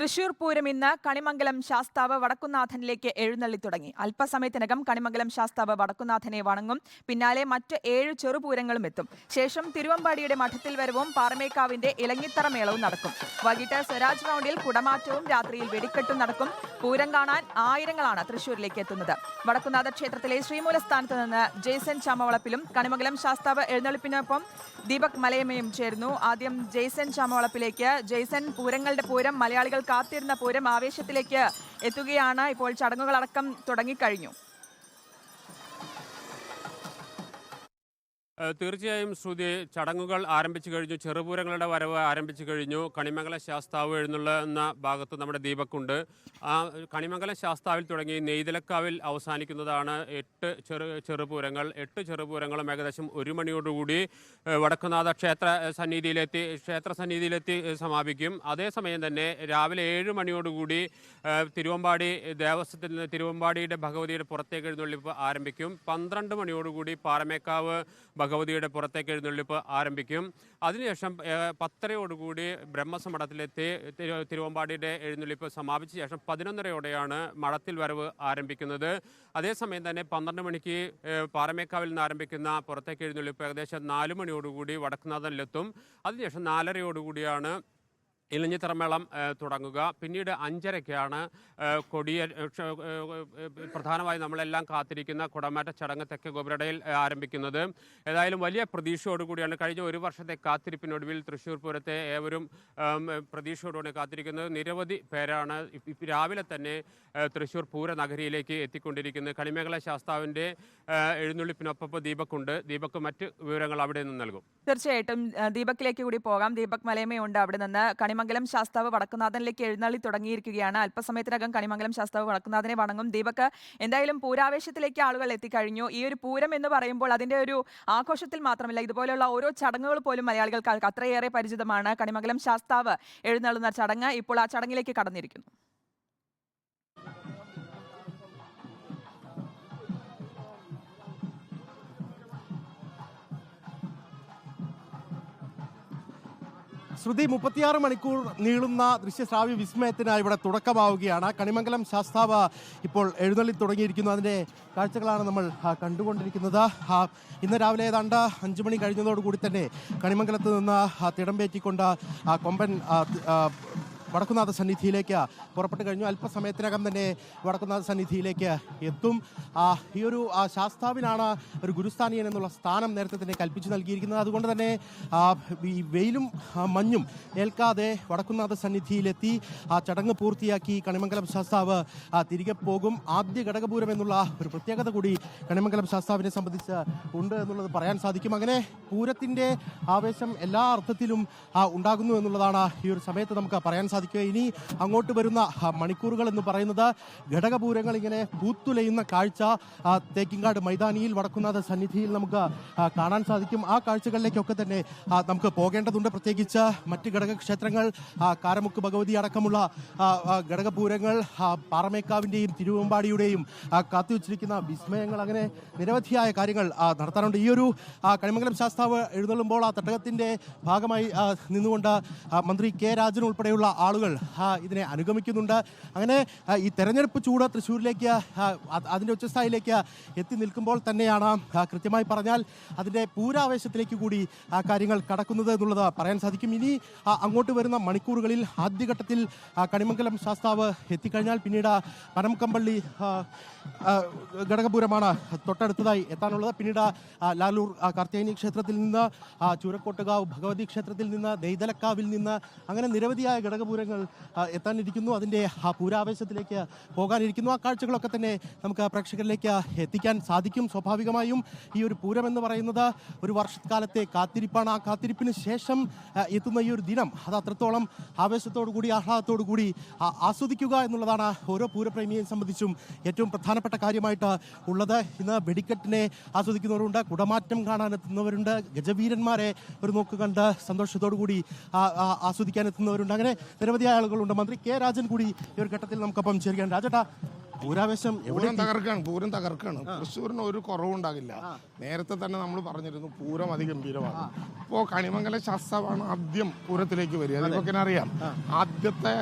തൃശൂർ പൂരം ഇന്ന് കണിമംഗലം ശാസ്താവ് വടക്കുന്നാഥനിലേക്ക് എഴുന്നള്ളി തുടങ്ങി. അല്പസമയത്തിനകം കണിമംഗലം ശാസ്താവ് വടക്കുന്നാഥനെ വണങ്ങും. പിന്നാലെ മറ്റ് 7 ചെറുപൂരങ്ങളും എത്തും. ശേഷം തിരുവമ്പാടിയുടെ മഠത്തിൽ വരവും പാറമേക്കാവിന്റെ ഇലങ്ങിത്തറ മേളവും നടക്കും. വൈകിട്ട് സ്വരാജ് റൗണ്ടിൽ കുടമാറ്റവും രാത്രിയിൽ വെടിക്കെട്ടും നടക്കും. പൂരം കാണാൻ ആയിരങ്ങളാണ് തൃശൂരിലേക്ക് എത്തുന്നത്. വടക്കുന്നാഥ ക്ഷേത്രത്തിലെ ശ്രീമൂലസ്ഥാനത്ത് നിന്ന് ജെയ്സൺ ചാമവളപ്പിലും കണിമംഗലം ശാസ്താവ് എഴുന്നള്ളിപ്പിനൊപ്പം ദീപക് മലയമ്മയും ചേർന്നു. ആദ്യം ജെയ്സൺ ചാമവളപ്പിലേക്ക്. ജെയ്സൺ, പൂരങ്ങളുടെ പൂരം, മലയാളികൾ കാത്തിരുന്ന പൂരം ആവേശത്തിലേക്ക് എത്തുകയാണ്. ഇപ്പോൾ ചടങ്ങുകളടക്കം തുടങ്ങിക്കഴിഞ്ഞു. തീർച്ചയായും ശ്രുതി, ചടങ്ങുകൾ ആരംഭിച്ചു കഴിഞ്ഞു. ചെറുപൂരങ്ങളുടെ വരവ് ആരംഭിച്ചു കഴിഞ്ഞു. കണിമംഗലം ശാസ്താവ് എഴുന്നള്ളുന്ന ഭാഗത്ത് നമ്മുടെ ദീപക്കുണ്ട്. ആ കണിമംഗലം ശാസ്താവിൽ തുടങ്ങി നെയ്തലക്കാവിൽ അവസാനിക്കുന്നതാണ് 8 ചെറുപൂരങ്ങൾ. 8 ചെറുപൂരങ്ങളും ഏകദേശം 1 മണിയോടുകൂടി വടക്കുന്നാഥ ക്ഷേത്ര സന്നിധിയിലെത്തി സമാപിക്കും. അതേസമയം തന്നെ രാവിലെ 7 മണിയോടുകൂടി തിരുവമ്പാടി ദേവസ്വത്തിൽ നിന്ന് തിരുവമ്പാടിയുടെ ഭഗവതിയുടെ പുറത്തേക്ക് എഴുന്നള്ളിപ്പ് ആരംഭിക്കും. 12 മണിയോടുകൂടി പാറമേക്കാവ് ഭഗവതിയുടെ പുറത്തേക്ക് എഴുന്നള്ളിപ്പ് ആരംഭിക്കും. അതിനുശേഷം 10:30 ബ്രഹ്മസമഠത്തിലെത്തി തിരുവമ്പാടിയുടെ എഴുന്നള്ളിപ്പ് സമാപിച്ച ശേഷം 11:30 മഠത്തിൽ വരവ് ആരംഭിക്കുന്നത്. അതേസമയം തന്നെ 12 മണിക്ക് പാറമേക്കാവിൽ നിന്ന് ആരംഭിക്കുന്ന പുറത്തേക്ക് എഴുന്നള്ളിപ്പ് ഏകദേശം 4 മണിയോടുകൂടി വടക്കുന്നാഥനിലെത്തും. അതിനുശേഷം 4:30 ഇലഞ്ഞിത്തറമേളം തുടങ്ങുക. പിന്നീട് 5:30 പ്രധാനമായി നമ്മളെല്ലാം കാത്തിരിക്കുന്ന കുടമാറ്റ ചടങ്ങ് തെക്കേ ഗോപുരടയിൽ ആരംഭിക്കുന്നത്. ഏതായാലും വലിയ പ്രതീക്ഷയോടുകൂടിയാണ് കഴിഞ്ഞ 1 വർഷത്തെ കാത്തിരിപ്പിനൊടുവിൽ തൃശ്ശൂർ പൂരത്തെ ഏവരും പ്രതീക്ഷയോടുകൂടി കാത്തിരിക്കുന്നത്. നിരവധി പേരാണ് രാവിലെ തന്നെ തൃശ്ശൂർ പൂരനഗരിയിലേക്ക് എത്തിക്കൊണ്ടിരിക്കുന്നത്. കണിമംഗല ശാസ്താവിൻ്റെ എഴുന്നള്ളിപ്പിനൊപ്പം ദീപക്കുണ്ട്. ദീപക്ക് മറ്റ് വിവരങ്ങൾ അവിടെ നിന്ന് നൽകും. തീർച്ചയായിട്ടും ദീപക്കിലേക്ക് കൂടി പോകാം. ദീപക് മലയമയുണ്ട് അവിടെ നിന്ന്. കണിമംഗലം ശാസ്താവ് വടക്കുന്നാഥനിലേക്ക് എഴുന്നള്ളി തുടങ്ങിയിരിക്കുകയാണ്. അല്പസമയത്തിനകം കണിമംഗലം ശാസ്താവ് വടക്കുന്നാഥനെ വണങ്ങും. ദീപക്, എന്തായാലും പൂരാവേശത്തിലേക്ക് ആളുകൾ എത്തിക്കഴിഞ്ഞു. ഈ ഒരു പൂരം എന്ന് പറയുമ്പോൾ അതിന്റെ ഒരു ആഘോഷത്തിൽ മാത്രമല്ല, ഇതുപോലെയുള്ള ഓരോ ചടങ്ങുകൾ പോലും മലയാളികൾക്ക് അത്രയേറെ പരിചിതമാണ്. കണിമംഗലം ശാസ്താവ് എഴുന്നള്ളുന്ന ചടങ്ങ് ഇപ്പോൾ ആ ചടങ്ങിലേക്ക് കടന്നിരിക്കുന്നു. ശ്രുതി, 36 മണിക്കൂർ നീളുന്ന ദൃശ്യശ്രാവ്യ വിസ്മയത്തിനായി ഇവിടെ തുടക്കമാവുകയാണ്. കണിമംഗലം ശാസ്താവ് ഇപ്പോൾ എഴുന്നള്ളി തുടങ്ങിയിരിക്കുന്നു. അതിൻ്റെ കാഴ്ചകളാണ് നമ്മൾ കണ്ടുകൊണ്ടിരിക്കുന്നത്. ഇന്ന് രാവിലെ ഏതാണ്ട് 5 മണി കഴിഞ്ഞതോടുകൂടി തന്നെ കണിമംഗലത്ത് നിന്ന് തിടമ്പേറ്റിക്കൊണ്ട് കൊമ്പൻ വടക്കുന്നാഥ സന്നിധിയിലേക്ക് പുറപ്പെട്ടു കഴിഞ്ഞു. അല്പസമയത്തിനകം തന്നെ വടക്കുന്നാഥ സന്നിധിയിലേക്ക് എത്തും. ഈ ഒരു ശാസ്താവിനാണ് ഒരു ഗുരുസ്ഥാനീയൻ എന്നുള്ള സ്ഥാനം നേരത്തെ തന്നെ കൽപ്പിച്ചു നൽകിയിരിക്കുന്നത്. അതുകൊണ്ട് തന്നെ ഈ വെയിലും മഞ്ഞും ഏൽക്കാതെ വടക്കുന്നാഥ സന്നിധിയിലെത്തി ചടങ്ങ് പൂർത്തിയാക്കി കണിമംഗലം ശാസ്താവ് തിരികെ പോകും. ആദ്യ ഘടകപൂരം എന്നുള്ള ഒരു പ്രത്യേകത കൂടി കണിമംഗലം ശാസ്താവിനെ സംബന്ധിച്ച് ഉണ്ട് എന്നുള്ളത് പറയാൻ സാധിക്കും. അങ്ങനെ പൂരത്തിൻ്റെ ആവേശം എല്ലാ അർത്ഥത്തിലും ഉണ്ടാകുന്നു എന്നുള്ളതാണ് ഈ ഒരു സമയത്ത് നമുക്ക് പറയാൻ സാധിക്കും. ഇനി അങ്ങോട്ട് വരുന്ന മണിക്കൂറുകൾ എന്ന് പറയുന്നത് ഘടകപൂരങ്ങൾ ഇങ്ങനെ പൂത്തുലയുന്ന കാഴ്ച തേക്കിങ്കാട് മൈതാനിയിൽ വടക്കുന്നാഥ സന്നിധിയിൽ നമുക്ക് കാണാൻ സാധിക്കും. ആ കാഴ്ചകളിലേക്കൊക്കെ തന്നെ നമുക്ക് പോകേണ്ടതുണ്ട്. പ്രത്യേകിച്ച് മറ്റ് ഘടകക്ഷേത്രങ്ങൾ, കാരമുക്ക് ഭഗവതി അടക്കമുള്ള ഘടകപൂരങ്ങൾ, പാറമേക്കാവിൻ്റെയും തിരുവമ്പാടിയുടെയും കാത്തുവച്ചിരിക്കുന്ന വിസ്മയങ്ങൾ, അങ്ങനെ നിരവധിയായ കാര്യങ്ങൾ നടത്താനുണ്ട്. ഈ ഒരു കണിമംഗലം ശാസ്താവ് എഴുന്നള്ളുമ്പോൾ ആ തട്ടകത്തിൻ്റെ ഭാഗമായി നിന്നുകൊണ്ട് മന്ത്രി കെ രാജൻ ഉൾപ്പെടെയുള്ള ആളുകൾ ഇതിനെ അനുഗമിക്കുന്നുണ്ട്. അങ്ങനെ ഈ തെരഞ്ഞെടുപ്പ് ചൂട് തൃശ്ശൂരിലേക്ക് അതിൻ്റെ ഉച്ചസ്ഥായിലേക്ക് എത്തി നിൽക്കുമ്പോൾ തന്നെയാണ് കൃത്യമായി പറഞ്ഞാൽ അതിൻ്റെ പൂരാവേശത്തിലേക്ക് കൂടി കാര്യങ്ങൾ കടക്കുന്നത് എന്നുള്ളത് പറയാൻ സാധിക്കും. ഇനി അങ്ങോട്ട് വരുന്ന മണിക്കൂറുകളിൽ ആദ്യഘട്ടത്തിൽ കണിമംഗലം ശാസ്താവ് എത്തിക്കഴിഞ്ഞാൽ പിന്നീട് പനംകമ്പള്ളി ഘടകപൂരമാണ് തൊട്ടടുത്തതായി എത്താനുള്ളത്. പിന്നീട് ലാലൂർ കാർത്തിയായനി ക്ഷേത്രത്തിൽ നിന്ന്, ചൂരക്കോട്ടുകാവ് ഭഗവതി ക്ഷേത്രത്തിൽ നിന്ന്, നെയ്തലക്കാവിൽ നിന്ന്, അങ്ങനെ നിരവധിയായ ഘടകപൂരങ്ങൾ എത്താനിരിക്കുന്നു. അതിൻ്റെ പൂരാവേശത്തിലേക്ക് പോകാനിരിക്കുന്നു. ആ കാഴ്ചകളൊക്കെ തന്നെ നമുക്ക് പ്രേക്ഷകരിലേക്ക് എത്തിക്കാൻ സാധിക്കും. സ്വാഭാവികമായും ഈ ഒരു പൂരം എന്ന് പറയുന്നത് ഒരു വർഷക്കാലത്തെ കാത്തിരിപ്പാണ്. ആ കാത്തിരിപ്പിന് ശേഷം എത്തുന്ന ഈ ഒരു ദിനം അത് അത്രത്തോളം ആവേശത്തോടു കൂടി, ആഹ്ലാദത്തോടു കൂടി ആസ്വദിക്കുക എന്നുള്ളതാണ് ഓരോ പൂരപ്രേമിയെ സംബന്ധിച്ചും ഏറ്റവും പ്രധാനപ്പെട്ട കാര്യമായിട്ട് ഉള്ളത്. ഇന്ന് വെടിക്കെട്ടിനെ ആസ്വദിക്കുന്നവരുണ്ട്, കുടമാറ്റം കാണാനെത്തുന്നവരുണ്ട്, ഗജവീരന്മാരെ ഒരു നോക്ക് കണ്ട് സന്തോഷത്തോടു കൂടി ആസ്വദിക്കാൻ എത്തുന്നവരുണ്ട്. അങ്ങനെ നിരവധിയായ ആളുകളുണ്ട്. മന്ത്രി കെ രാജൻ കൂടി ഈ ഒരു ഘട്ടത്തിൽ നമുക്കൊപ്പം ചേരുകയാണ്. രാജേട്ടാ, പൂരാവേശം പൂരം തകർക്കാണ്. തൃശ്ശൂരിന് ഒരു കുറവുണ്ടാകില്ല. നേരത്തെ തന്നെ നമ്മൾ പറഞ്ഞിരുന്നു പൂരം അതിഗംഭീരമാണ്. ഇപ്പോൾ കണിമംഗലം ശാസ്താവാണ് ആദ്യം പൂരത്തിലേക്ക് വരിക. അതൊക്കെ അറിയാം. ആദ്യത്തെ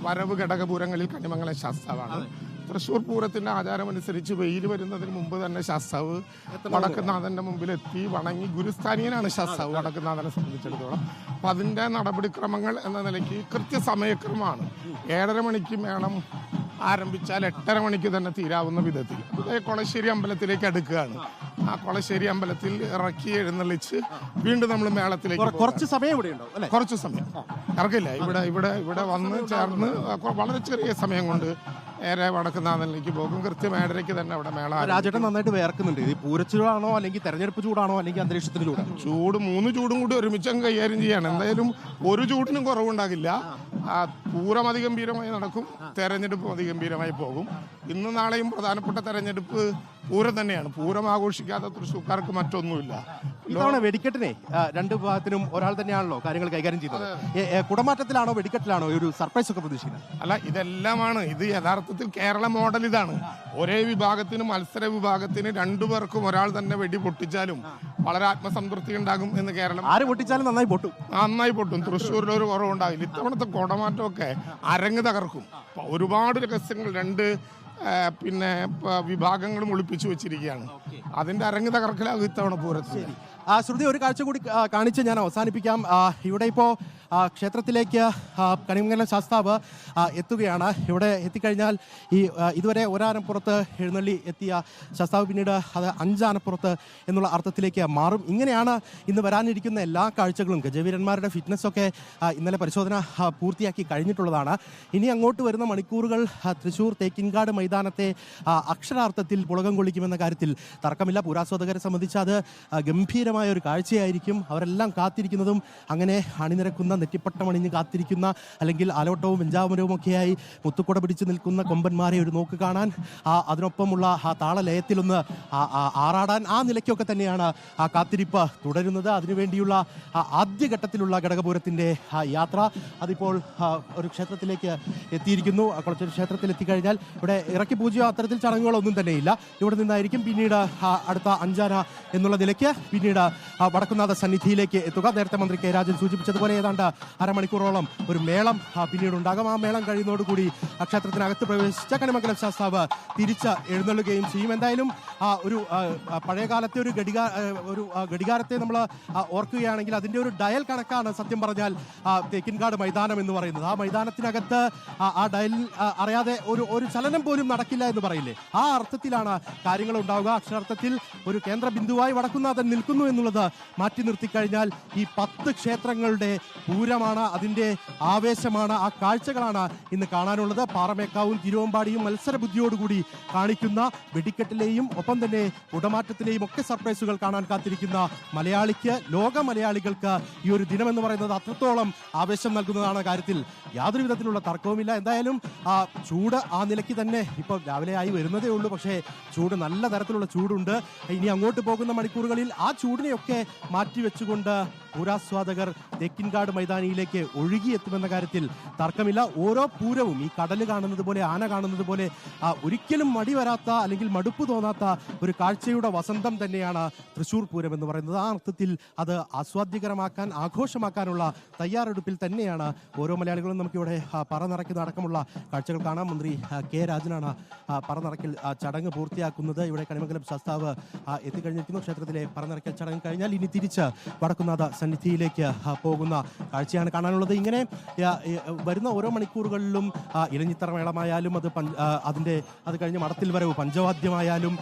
വരവ് ഘടകപൂരങ്ങളിൽ കണിമംഗലം ശാസ്താവാണ്. തൃശ്ശൂർ പൂരത്തിന്റെ ആചാരമനുസരിച്ച് വെയിൽ വരുന്നതിന് മുമ്പ് തന്നെ ശാസ്താവ് വടക്കുന്നാഥന്റെ മുമ്പിലെത്തി വണങ്ങി. ഗുരുസ്ഥാനീയനാണ് ശാസ്താവ് വടക്കുന്നാഥനെ സംബന്ധിച്ചിടത്തോളം. അപ്പം അതിൻ്റെ നടപടിക്രമങ്ങൾ എന്ന നിലയ്ക്ക് കൃത്യസമയക്രമമാണ്. 7:30 മണിക്ക് മേളം ആരംഭിച്ചാൽ 8:30 മണിക്ക് തന്നെ തീരാവുന്ന വിധത്തിൽ കൊളശ്ശേരി അമ്പലത്തിലേക്ക് അടുക്കുകയാണ്. ആ കൊളശ്ശേരി അമ്പലത്തിൽ ഇറക്കി എഴുന്നള്ളിച്ച് വീണ്ടും നമ്മൾ മേളത്തിലേക്ക് കുറച്ച് സമയം ഇവിടെ ഉണ്ടാവും അല്ലേ? കുറച്ച് സമയം ഇറക്കില്ല. ഇവിടെ വന്ന് ചേർന്ന് വളരെ ചെറിയ സമയം കൊണ്ട് നേരെ വടക്കുന്നാഥനിലേക്ക് പോകും. കൃത്യം 7:30 തന്നെ അവിടെ മേള. രാജേട്ടൻ നന്നായിട്ട് വേർക്കുന്നുണ്ട്. ഇത് പൂരച്ചൂടാണോ അല്ലെങ്കിൽ തെരഞ്ഞെടുപ്പ് ചൂടാണോ അല്ലെങ്കിൽ അന്തരീക്ഷത്തിന് ചൂടാണോ? ചൂട് 3 ചൂടും കൂടി ഒരുമിച്ച് കൈകാര്യം ചെയ്യാണ്. എന്തായാലും ഒരു ചൂടിനും കുറവുണ്ടാകില്ല. പൂരം അതിഗംഭീരമായി നടക്കും, തെരഞ്ഞെടുപ്പും അതിഗംഭീരമായി പോകും. ഇന്നും നാളെയും പ്രധാനപ്പെട്ട തെരഞ്ഞെടുപ്പ് പൂരം തന്നെയാണ്. പൂരം ആഘോഷിക്കാത്ത തൃശ്ശൂർക്കാർക്ക് മറ്റൊന്നുമില്ല. ഇത്തവണ വെടിക്കെട്ടിനെ രണ്ട് വിഭാഗത്തിനും ഒരാൾ തന്നെയാണല്ലോ കാര്യങ്ങൾ കൈകാര്യം ചെയ്യുന്നത്. കുടമാറ്റത്തിലാണോ വെടിക്കെട്ടിലാണോ ഒരു സർപ്രൈസ് ഒക്കെ പ്രതീക്ഷിക്കുന്നത്? അല്ല, ഇതെല്ലാമാണ്. ഇത് യഥാർത്ഥത്തിൽ കേരള മോഡൽ ഇതാണ്. ഒരേ വിഭാഗത്തിന് മത്സര വിഭാഗത്തിന് രണ്ടുപേർക്കും ഒരാൾ തന്നെ വെടി പൊട്ടിച്ചാലും വളരെ ആത്മസംതൃപ്തി ഉണ്ടാകും എന്ന് കേരളം. ആര് പൊട്ടിച്ചാലും നന്നായി പൊട്ടും. തൃശ്ശൂരിലൊരു കുറവുണ്ടാവില്ല. ഇത്തവണത്തെ കുടമാറ്റമൊക്കെ അരങ്ങ് തകർക്കും. ഒരുപാട് രഹസ്യങ്ങൾ രണ്ട് വിഭാഗങ്ങളും ഒളിപ്പിച്ചു വെച്ചിരിക്കുകയാണ്. അതിന്റെ അരങ്ങ് തകർക്കലാകും ഇത്തവണ പൂരത്തിൽ. ശ്രുതി, ഒരു കാഴ്ച കൂടി കാണിച്ച് ഞാൻ അവസാനിപ്പിക്കാം. ഇവിടെ ഇപ്പോൾ ക്ഷേത്രത്തിലേക്ക് കണിമംഗലം ശാസ്താവ് എത്തുകയാണ്. ഇവിടെ എത്തിക്കഴിഞ്ഞാൽ ഇതുവരെ ഒരാനപ്പുറത്ത് എഴുന്നള്ളി എത്തിയ ശാസ്താവ് പിന്നീട് അത് 5 ആനപ്പുറത്ത് എന്നുള്ള അർത്ഥത്തിലേക്ക് മാറും. ഇങ്ങനെയാണ് ഇന്ന് വരാനിരിക്കുന്ന എല്ലാ കാഴ്ചകളും. ഗജവീരന്മാരുടെ ഫിറ്റ്നസ്സൊക്കെ ഇന്നലെ പരിശോധന പൂർത്തിയാക്കി കഴിഞ്ഞിട്ടുള്ളതാണ്. ഇനി അങ്ങോട്ട് വരുന്ന മണിക്കൂറുകൾ തൃശ്ശൂർ തേക്കിൻകാട് മൈതാനത്തെ അക്ഷരാർത്ഥത്തിൽ പുളകം കൊള്ളിക്കുമെന്ന കാര്യത്തിൽ തർക്കമില്ല. പൂരാസ്വാദകരെ സംബന്ധിച്ച് അത് ഗംഭീരമായ ഒരു കാഴ്ചയായിരിക്കും. അവരെല്ലാം കാത്തിരിക്കുന്നതും അങ്ങനെ അണിനിരക്കുന്ന, നെറ്റിപ്പട്ടമണിഞ്ഞ് കാത്തിരിക്കുന്ന, അല്ലെങ്കിൽ ആലോട്ടവും വെഞ്ചാമരവും ഒക്കെയായി മുത്തുക്കുട പിടിച്ചു നിൽക്കുന്ന കൊമ്പന്മാരെ ഒരു നോക്ക് കാണാൻ, അതിനൊപ്പമുള്ള ആ താളലയത്തിലൊന്ന് ആറാടാൻ, ആ നിലയ്ക്കൊക്കെ തന്നെയാണ് ആ കാത്തിരിപ്പ് തുടരുന്നത്. അതിനുവേണ്ടിയുള്ള ആദ്യഘട്ടത്തിലുള്ള ഘടകപൂരത്തിൻ്റെ യാത്ര അതിപ്പോൾ ഒരു ക്ഷേത്രത്തിലേക്ക് എത്തിയിരിക്കുന്നു. കുളച്ചൂർ ക്ഷേത്രത്തിൽ എത്തിക്കഴിഞ്ഞാൽ ഇവിടെ ഇറക്കി പൂജയോ അത്തരത്തിൽ ചടങ്ങുകളൊന്നും തന്നെയില്ല. ഇവിടെ നിന്നായിരിക്കും പിന്നീട് അടുത്ത 5 ആന എന്നുള്ള നിലയ്ക്ക് പിന്നീട് വടക്കുന്നാഥ സന്നിധിയിലേക്ക് എത്തുക. നേരത്തെ മന്ത്രി കെ രാജൻ സൂചിപ്പിച്ചതുപോലെ ഏതാണ്ട് അരമണിക്കൂറോളം ഒരു മേളം പിന്നീട് ഉണ്ടാകും. ആ മേളം കഴിയുന്നതോടുകൂടി ക്ഷേത്രത്തിനകത്ത് പ്രവേശിച്ച കണിമംഗലം ശാസ്താവ് തിരിച്ച് എഴുന്നള്ളുകയും ചെയ്യും. എന്തായാലും ഒരു പഴയകാലത്തെ ഒരു ഘടികാരത്തെ നമ്മൾ ഓർക്കുകയാണെങ്കിൽ അതിൻ്റെ ഒരു ഡയൽ കണക്കാണ് സത്യം പറഞ്ഞാൽ തേക്കിൻകാട് മൈതാനം എന്ന് പറയുന്നത്. ആ മൈതാനത്തിനകത്ത് ആ ഡയൽ അറിയാതെ ഒരു ചലനം പോലും നടക്കില്ല എന്ന് പറയില്ലേ, ആ അർത്ഥത്തിലാണ് കാര്യങ്ങൾ ഉണ്ടാവുക. അക്ഷരാർത്ഥത്തിൽ ഒരു കേന്ദ്ര ബിന്ദുവായി വടക്കുന്നാഥൻ നിൽക്കുന്നു എന്നുള്ളത് മാറ്റി നിർത്തിക്കഴിഞ്ഞാൽ ഈ 10 ക്ഷേത്രങ്ങളുടെ പൂരമാണ്, അതിൻ്റെ ആവേശമാണ്, ആ കാഴ്ചകളാണ് ഇന്ന് കാണാനുള്ളത്. പാറമേക്കാവും തിരുവമ്പാടിയും മത്സരബുദ്ധിയോടുകൂടി കാണിക്കുന്ന വെടിക്കെട്ടിലെയും ഒപ്പം തന്നെ കുടമാറ്റത്തിലെയും ഒക്കെ സർപ്രൈസുകൾ കാണാൻ കാത്തിരിക്കുന്ന മലയാളിക്ക്, ലോക മലയാളികൾക്ക് ഈ ഒരു ദിനം എന്ന് പറയുന്നത് അത്രത്തോളം ആവേശം നൽകുന്നതാണ്. കാര്യത്തിൽ യാതൊരു വിധത്തിലുള്ള തർക്കവുമില്ല. എന്തായാലും ചൂട് ആ നിലയ്ക്ക് തന്നെ ഇപ്പോൾ രാവിലെ ആയി വരുന്നതേ ഉള്ളൂ. പക്ഷേ ചൂട്, നല്ല തരത്തിലുള്ള ചൂടുണ്ട്. ഇനി അങ്ങോട്ട് പോകുന്ന മണിക്കൂറുകളിൽ ആ ചൂടിനെയൊക്കെ മാറ്റിവെച്ചുകൊണ്ട് പൂരാസ്വാദകർ തെക്കിൻകാട് മൈതാനിയിലേക്ക് ഒഴുകിയെത്തുമെന്ന കാര്യത്തിൽ തർക്കമില്ല. ഓരോ പൂരവും ഈ കടൽ കാണുന്നത് പോലെ, ആന കാണുന്നത് പോലെ ഒരിക്കലും മടി വരാത്ത അല്ലെങ്കിൽ മടുപ്പ് തോന്നാത്ത ഒരു കാഴ്ചയുടെ വസന്തം തന്നെയാണ് തൃശ്ശൂർ പൂരം എന്ന് പറയുന്നത്. ആ അർത്ഥത്തിൽ അത് ആസ്വാദ്യകരമാക്കാൻ, ആഘോഷമാക്കാനുള്ള തയ്യാറെടുപ്പിൽ തന്നെയാണ് ഓരോ മലയാളികളും. നമുക്കിവിടെ പറനിറയ്ക്കുന്ന അടക്കമുള്ള കാഴ്ചകൾ കാണാം. മന്ത്രി കെ രാജനാണ് പറനിറയ്ക്കൽ ചടങ്ങ് പൂർത്തിയാക്കുന്നത്. ഇവിടെ കണിമംഗലം ശാസ്താവ് എത്തിക്കഴിഞ്ഞിരിക്കുന്നു. ക്ഷേത്രത്തിലെ പറനിറയ്ക്കൽ ചടങ്ങ് കഴിഞ്ഞാൽ ഇനി തിരിച്ച് വടക്കുന്നാഥ സന്നിധിയിലേക്ക് പോകുന്ന കാഴ്ചയാണ് കാണാനുള്ളത്. ഇങ്ങനെ വരുന്ന ഓരോ മണിക്കൂറുകളിലും ഇലഞ്ഞിത്തറ മേളമായാലും അത് കഴിഞ്ഞ് മടത്തിൽ വരവ് പഞ്ചവാദ്യമായാലും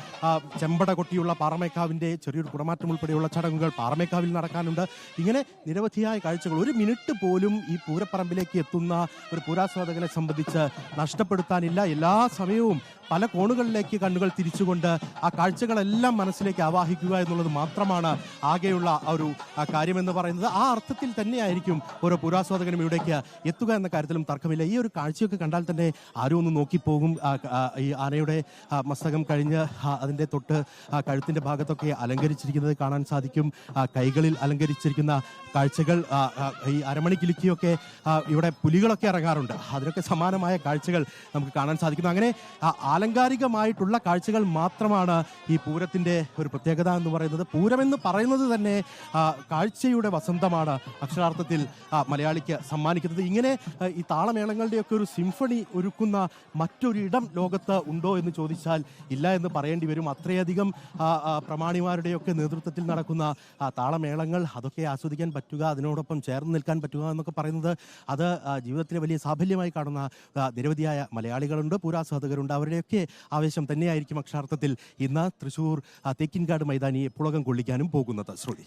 ചെമ്പട കൊട്ടിയുള്ള പാറമേക്കാവിൻ്റെ ചെറിയൊരു കുടമാറ്റം ഉൾപ്പെടെയുള്ള ചടങ്ങുകൾ പാറമേക്കാവിൽ നടക്കാനുണ്ട്. ഇങ്ങനെ നിരവധിയായ കാഴ്ചകൾ. ഒരു മിനിറ്റ് പോലും ഈ പൂരപ്പറമ്പിലേക്ക് എത്തുന്ന ഒരു പൂരാസ്വാദകനെ സംബന്ധിച്ച് നഷ്ടപ്പെടുത്താനില്ല. എല്ലാ സമയവും പല കോണുകളിലേക്ക് കണ്ണുകൾ തിരിച്ചുകൊണ്ട് ആ കാഴ്ചകളെല്ലാം മനസ്സിലേക്ക് ആവാഹിക്കുക എന്നുള്ളത് മാത്രമാണ് ആകെയുള്ള ഒരു കാര്യമെന്ന് പറയുന്നത്. ആ അർത്ഥത്തിൽ തന്നെയായിരിക്കും ഓരോ പുരാസ്വാദകനും ഇവിടേക്ക് എത്തുക എന്ന കാര്യത്തിലും തർക്കമില്ല. ഈ ഒരു കാഴ്ചയൊക്കെ കണ്ടാൽ തന്നെ ആരും ഒന്ന് നോക്കിപ്പോകും. ഈ ആനയുടെ മസ്തകം കഴിഞ്ഞ് അതിൻ്റെ തൊട്ട് കഴുത്തിൻ്റെ ഭാഗത്തൊക്കെ അലങ്കരിച്ചിരിക്കുന്നത് കാണാൻ സാധിക്കും. കൈകളിൽ അലങ്കരിച്ചിരിക്കുന്ന കാഴ്ചകൾ, ഈ അരമണിക്കിലുക്കിയൊക്കെ ഇവിടെ പുലികളൊക്കെ ഇറങ്ങാറുണ്ട്. അതിനൊക്കെ സമാനമായ കാഴ്ചകൾ നമുക്ക് കാണാൻ സാധിക്കുന്നു. അങ്ങനെ ആലങ്കാരികമായിട്ടുള്ള കാഴ്ചകൾ മാത്രമാണ് ഈ പൂരത്തിൻ്റെ ഒരു പ്രത്യേകത എന്ന് പറയുന്നത്. പൂരമെന്ന് പറയുന്നത് തന്നെ കാഴ്ചയുടെ വസന്തമാണ്. അക്ഷരാർത്ഥത്തിൽ മലയാളിക്ക് സമ്മാനിക്കുന്നത്. ഇങ്ങനെ ഈ താളമേളങ്ങളുടെയൊക്കെ ഒരു സിംഫണി ഒരുക്കുന്ന മറ്റൊരിടം ലോകത്ത് ഉണ്ടോ എന്ന് ചോദിച്ചാൽ ഇല്ല എന്ന് പറയേണ്ടി വരും. അത്രയധികം പ്രമാണിമാരുടെയൊക്കെ നേതൃത്വത്തിൽ നടക്കുന്ന താളമേളങ്ങൾ, അതൊക്കെ ആസ്വദിക്കാൻ പറ്റുക, അതിനോടൊപ്പം ചേർന്ന് നിൽക്കാൻ പറ്റുക എന്നൊക്കെ പറയുന്നത് അത് ജീവിതത്തിലെ വലിയ സാഫല്യമായി കാണുന്ന നിരവധിയായ മലയാളികളുണ്ട്, പൂരാസ്വാദകരുണ്ട്. അവരുടെയൊക്കെ ആവേശം തന്നെയായിരിക്കും അക്ഷരാർത്ഥത്തിൽ ഇന്ന് തൃശ്ശൂർ തേക്കിൻകാട് മൈതാനിയെ പുളകം കൊള്ളിക്കാനും പോകുന്നത്. ശ്രുതി.